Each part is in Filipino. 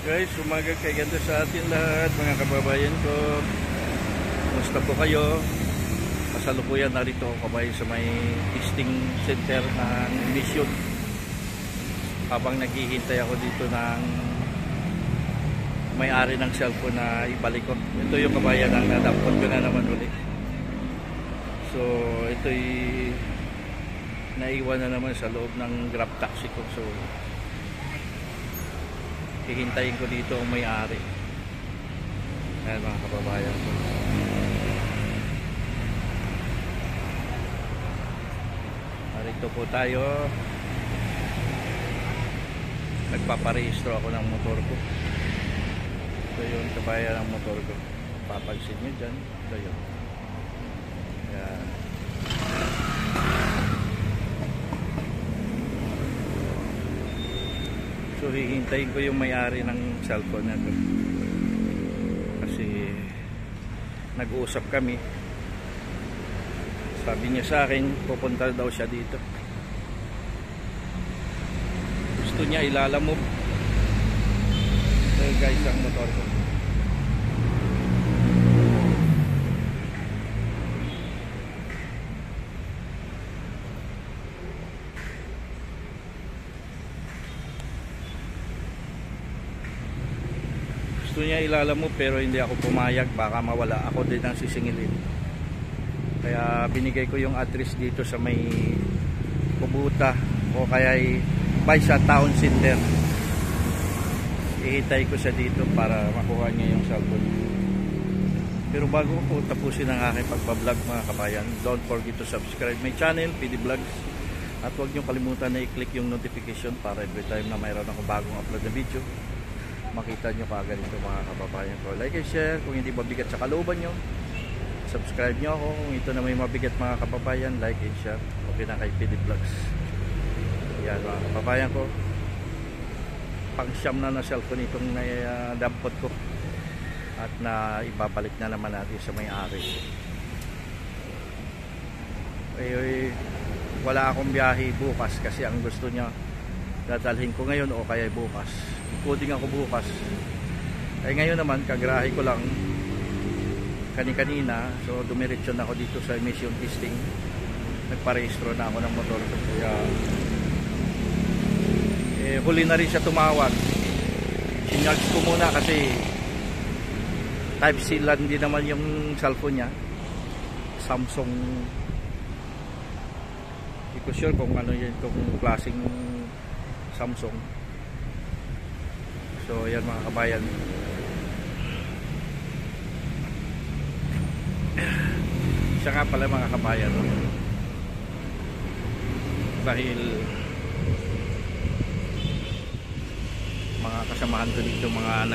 Guys, umaga kay ganda sa atin lahat mga kababayan ko. Kumusta po kayo? Masalukuyan narito ako kabayan sa may testing center ng mission. Habang naghihintay ako dito ng may-ari ng cellphone na ibalik ko. Ito yung kabayan ang nadampot ko na naman ulit. So ito'y naiwan na naman sa loob ng Grab taxi ko. So hihintayin ko dito ang may-ari. Ayan mga kababayan ko. Narito po tayo. Nagpaparehistro ako ng motor ko. Ito yung kabayan ng motor ko. Papansin nyo dyan. Ito yun. Ayan. So hihintayin ko yung may-ari ng cellphone na to. Kasi nag-uusap kami. Sabi niya sa akin pupunta daw siya dito. Gusto niya ilalamove. So guys, ang motor ko. Gusto niya ilalamove pero hindi ako pumayag, baka mawala ako din ang sisingilin. Kaya binigay ko yung address dito sa may Kubuta o kaya by sa town center. Ihintay ko siya dito para makuha niya yung cellphone. Pero bago ko tapusin ang aking pagbablog mga kabayan, don't forget to subscribe my channel, PD Vlogs. At huwag niyo kalimutan na i-click yung notification para every time na mayroon akong bagong upload na video, makita nyo kaagad ito mga kababayan ko. Like and share kung hindi mabigat sa kalooban nyo. Subscribe nyo ako kung ito na may mabigat mga kababayan. Like and share. Okay na kay PD Vlogs. Yan mga kababayan ko. Pang-siyam na cellphone itong dampot ko. At na ibabalik na naman natin sa may-ari. Wala akong biyahe bukas kasi ang gusto niya dadalhin ko ngayon o kaya bukas. Coding ako bukas. Ay ngayon naman kagrahe ko lang kanina. So dumiretso na ako dito sa emission testing. Nagparehistro na ako ng motor ko. Kaya huli na rin siya tumawag. Sinyarge ko muna kasi type C lang din naman yung cellphone niya. Samsung. Hindi ko sure kung ano yun, kung klaseng Samsung. So yan mga kabayan. Siya nga pala mga kabayan. Dahil mga kasamahan ko dito, mga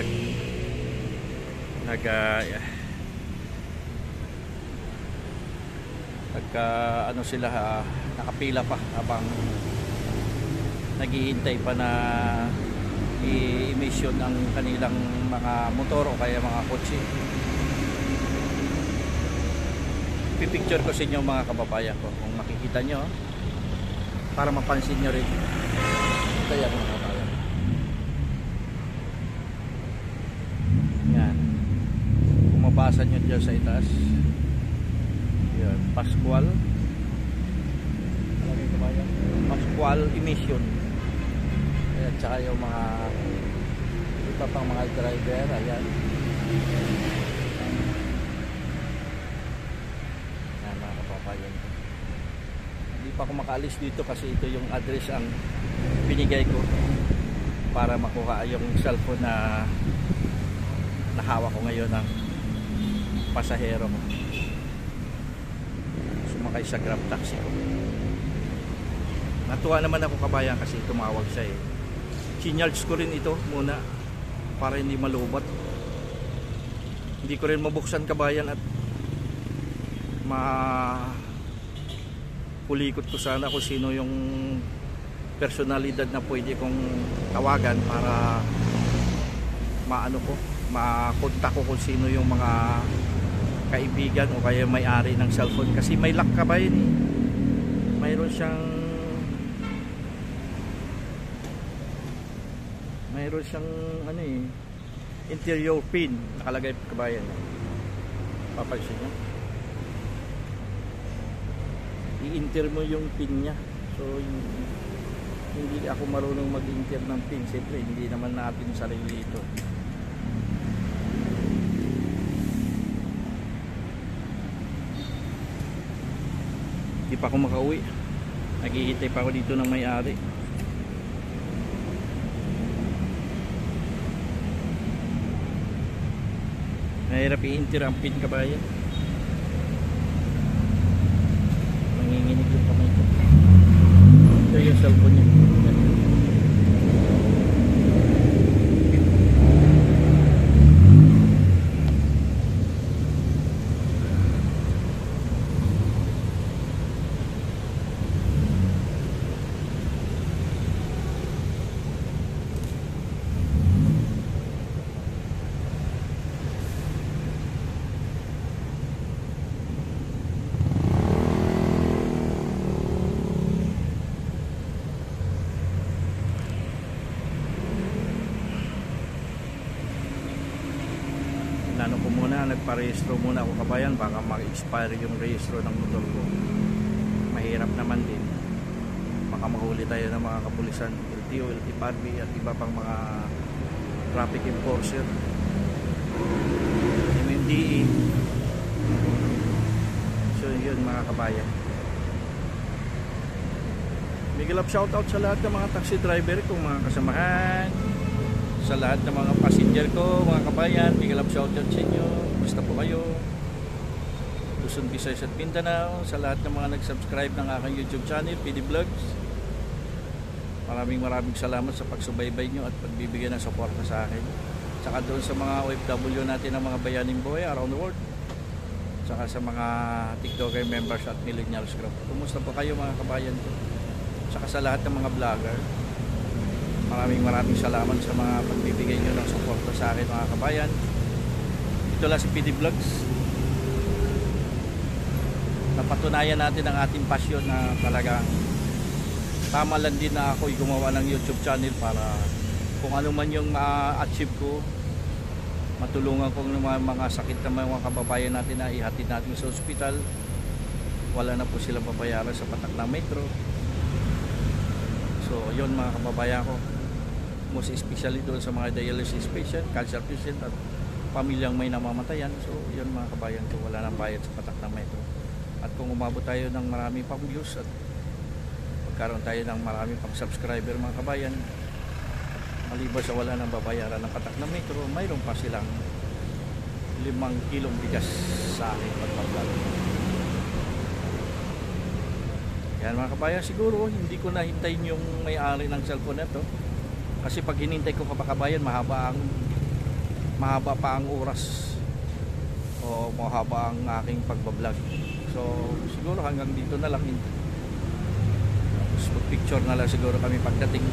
ano sila, nakapila pa habang naghihintay pa na i-emission ng kanilang mga motor o kaya mga kotse. Pipicture ko sa inyo mga kababayan ko kung makikita nyo para mapansin nyo rin. Ito yan mga kababayan. Yan. Kung mabasa nyo dyan sa itaas. Yan. Pascual emission. At saka yung mga iba pang mga driver. Ayan. Yan mga kapapayan. Hindi pa ako makaalis dito kasi ito yung address ang binigay ko para makuha yung cellphone na nahawa ko ngayon ng pasahero ko. Sumakay sa Grab taxi ko. Natuwa naman ako kabayan kasi tumawag siya eh. Sinyarge ko rin ito muna para hindi malubat. Hindi ko rin mabuksan kabayan at pulikot ko sana kung sino yung personalidad na pwede kong tawagan para makontak ko kung sino yung mga kaibigan o kaya may-ari ng cellphone. Kasi may lock kabayan eh. Mayroon siyang mayroon siyang ano eh, interior pin nakalagay kabayan. Papansin nyo, i-enter mo yung pin nya. So hindi ako marunong mag-enter ng pin, siyempre hindi naman natin sarili ito. Hindi pa ako makauwi, naghihintay pa ako dito ng may-ari. Mahirap i-enter ang pin kabayan. Nanginginig yung kamay ko. Ito yung cellphone niya. Ano ko muna, nagparehistro muna ako kabayan, baka mag-expire yung rehistro ng motor ko. Mahirap naman din, baka mahuli tayo ng mga kapulisan, LTO, LTPRB at iba pang mga traffic enforcer, MMDA. So yun mga kabayan, big love shoutout sa lahat ng mga taxi driver kong mga kasamahan, sa lahat ng mga passenger ko, mga kabayan, big love shoutout sa inyo. Basta po kayo, Luzon, Visayas at Mindanao, sa lahat ng mga nag-subscribe ng aking YouTube channel, PD Vlogs. Maraming salamat sa pagsubaybay nyo at pagbibigay ng suporta sa akin. Saka doon sa mga OFW natin ng mga bayaning buhay around the world. Saka sa mga TikToker members at millennials group. Kumusta po kayo mga kabayan ko? Saka sa lahat ng mga vlogger. Maraming salamat sa mga pagbibigay nyo ng suporta sa akin mga kabayan. Ito lang si PD Vlogs. Napatunayan natin ang ating passion na talagang tama lang din na ako'y gumawa ng YouTube channel para kung ano man yung ma-achieve ko, matulungan ko ng mga sakit ng mga kababayan natin na ihatid natin sa ospital. Wala na po silang babayaran sa patak ng metro. So yun mga kababayan ko, most especially doon sa mga dialysis patient, cancer patient at pamilyang may namamatayan. So yun mga kabayan ko, wala nang bayad sa patak ng metro. At kung umabot tayo ng marami pang views at magkaroon tayo ng marami pang subscriber mga kabayan, maliban sa wala nang babayaran ng patak ng metro, mayroon pa silang 5 kilong bigas sa aking pagbablog. Yan mga kabayan, siguro hindi ko na hintayin yung may-ari ng cellphone na ito. Kasi pag hinintay ko pa kabayan, mahaba pa ang oras o mahaba ang aking pagbablog. So siguro hanggang dito na lang. Tapos mag-picture na lang siguro kami pagdating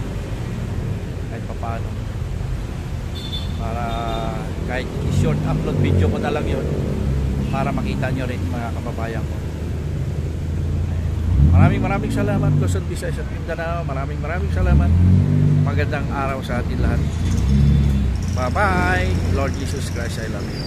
kahit papaano. Para kahit short upload video ko na lang yun para makita nyo rin mga kababayan ko. Maraming salamat Luzon, Visayas at Mindanao. Maraming salamat. Magandang araw sa atin lahat. Bye bye. Lord Jesus Christ, I love you.